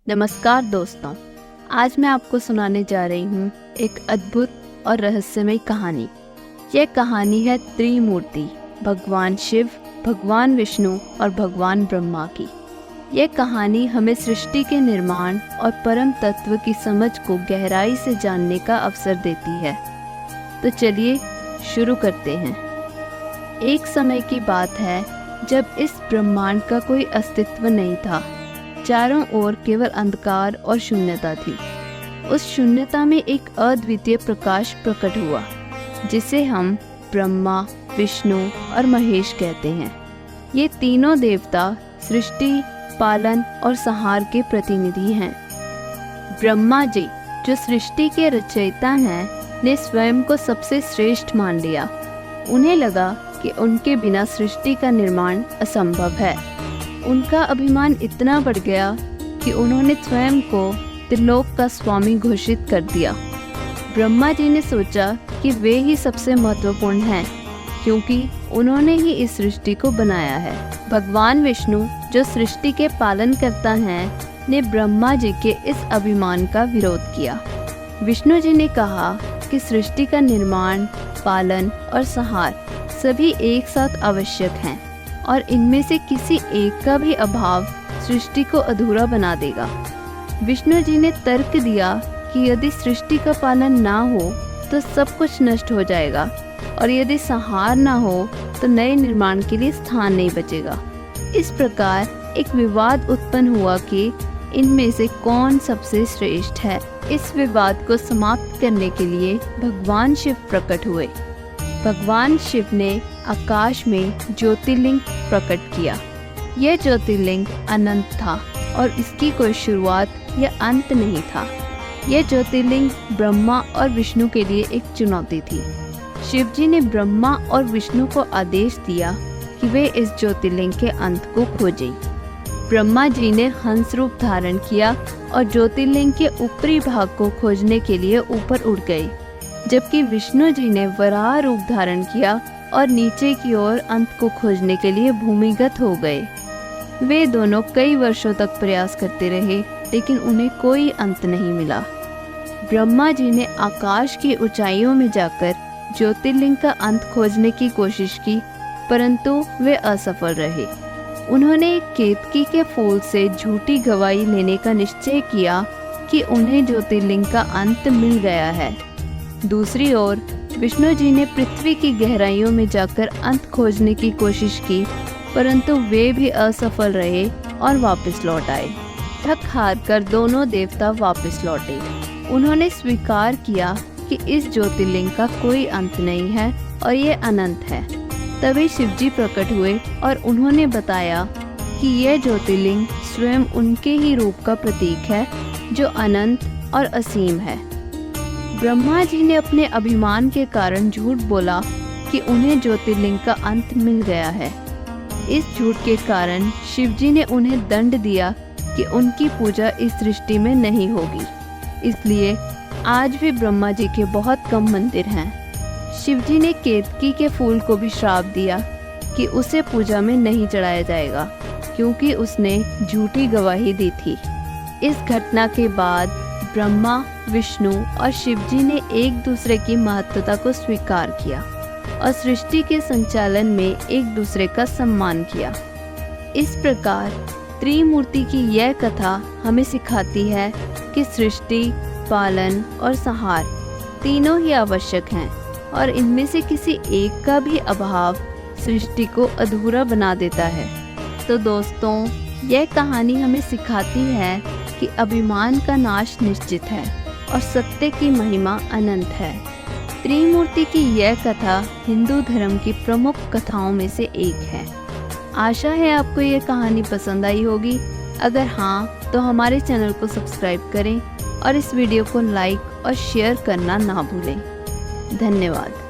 नमस्कार दोस्तों, आज मैं आपको सुनाने जा रही हूँ एक अद्भुत और रहस्यमय कहानी। यह कहानी है त्रिमूर्ति, भगवान शिव, भगवान विष्णु और भगवान ब्रह्मा की। यह कहानी हमें सृष्टि के निर्माण और परम तत्व की समझ को गहराई से जानने का अवसर देती है। तो चलिए शुरू करते हैं। एक समय की बात है जब इस ब्रह्मांड का कोई अस्तित्व नहीं था। चारों ओर केवल अंधकार और शून्यता थी। उस शून्यता में एक अद्वितीय प्रकाश प्रकट हुआ, जिसे हम ब्रह्मा, विष्णु और महेश कहते हैं। ये तीनों देवता सृष्टि, पालन और संहार के प्रतिनिधि हैं। ब्रह्मा जी, जो सृष्टि के रचयिता हैं, ने स्वयं को सबसे श्रेष्ठ मान लिया। उन्हें लगा कि उनके बिना सृष्टि का निर्माण असंभव है। उनका अभिमान इतना बढ़ गया कि उन्होंने स्वयं को त्रिलोक का स्वामी घोषित कर दिया। ब्रह्मा जी ने सोचा कि वे ही सबसे महत्वपूर्ण हैं, क्योंकि उन्होंने ही इस सृष्टि को बनाया है। भगवान विष्णु, जो सृष्टि के पालन करता है, ने ब्रह्मा जी के इस अभिमान का विरोध किया। विष्णु जी ने कहा कि सृष्टि का निर्माण, पालन और संहार सभी एक साथ आवश्यक हैं, और इनमें से किसी एक का भी अभाव सृष्टि को अधूरा बना देगा। विष्णु जी ने तर्क दिया कि यदि सृष्टि का पालन ना हो तो सब कुछ नष्ट हो जाएगा, और यदि संहार ना हो तो नए निर्माण के लिए स्थान नहीं बचेगा। इस प्रकार एक विवाद उत्पन्न हुआ कि इनमें से कौन सबसे श्रेष्ठ है। इस विवाद को समाप्त करने के लिए भगवान शिव प्रकट हुए। भगवान शिव ने आकाश में ज्योतिर्लिंग प्रकट किया। यह ज्योतिर्लिंग अनंत था और इसकी कोई शुरुआत या अंत नहीं था। यह ज्योतिर्लिंग ब्रह्मा और विष्णु के लिए एक चुनौती थी। शिव जी ने ब्रह्मा और विष्णु को आदेश दिया कि वे इस ज्योतिर्लिंग के अंत को खोजें। ब्रह्मा जी ने हंस रूप धारण किया और ज्योतिर्लिंग के ऊपरी भाग को खोजने के लिए ऊपर उड़ गए, जबकि विष्णु जी ने वराह रूप धारण किया और नीचे की ओर अंत को खोजने के लिए भूमिगत हो गए। वे दोनों कई वर्षों तक प्रयास करते रहे, लेकिन उन्हें कोई अंत नहीं मिला। ब्रह्मा जी ने आकाश की ऊंचाइयों में जाकर ज्योतिर्लिंग का अंत खोजने की कोशिश की, परंतु वे असफल रहे। उन्होंने केतकी के फूल से झूठी गवाही लेने का निश्चय किया कि उन्हें ज्योतिर्लिंग का अंत मिल गया है। दूसरी ओर विष्णु जी ने पृथ्वी की गहराइयों में जाकर अंत खोजने की कोशिश की, परंतु वे भी असफल रहे और वापस लौट आए। थक हार कर दोनों देवता वापस लौटे। उन्होंने स्वीकार किया कि इस ज्योतिर्लिंग का कोई अंत नहीं है और ये अनंत है। तभी शिव जी प्रकट हुए और उन्होंने बताया कि यह ज्योतिर्लिंग स्वयं उनके ही रूप का प्रतीक है, जो अनंत और असीम है। ब्रह्मा जी ने अपने अभिमान के कारण झूठ बोला कि उन्हें ज्योतिर्लिंग का अंत मिल गया है। इस झूठ के कारण शिव जी ने उन्हें दंड दिया कि उनकी पूजा इस सृष्टि में नहीं होगी। इसलिए आज भी ब्रह्मा जी के बहुत कम मंदिर हैं। शिव जी ने केतकी के फूल को भी श्राप दिया कि उसे पूजा में नहीं चढ़ाया जाएगा, क्योंकि उसने झूठी गवाही दी थी। इस घटना के बाद ब्रह्मा, विष्णु और शिव जी ने एक दूसरे की महत्वता को स्वीकार किया और सृष्टि के संचालन में एक दूसरे का सम्मान किया। इस प्रकार त्रिमूर्ति की यह कथा हमें सिखाती है कि सृष्टि, पालन और संहार तीनों ही आवश्यक हैं, और इनमें से किसी एक का भी अभाव सृष्टि को अधूरा बना देता है। तो दोस्तों, यह कहानी हमें सिखाती है कि अभिमान का नाश निश्चित है और सत्य की महिमा अनंत है। त्रिमूर्ति की यह कथा हिंदू धर्म की प्रमुख कथाओं में से एक है। आशा है आपको यह कहानी पसंद आई होगी। अगर हाँ, तो हमारे चैनल को सब्सक्राइब करें और इस वीडियो को लाइक और शेयर करना ना भूलें। धन्यवाद।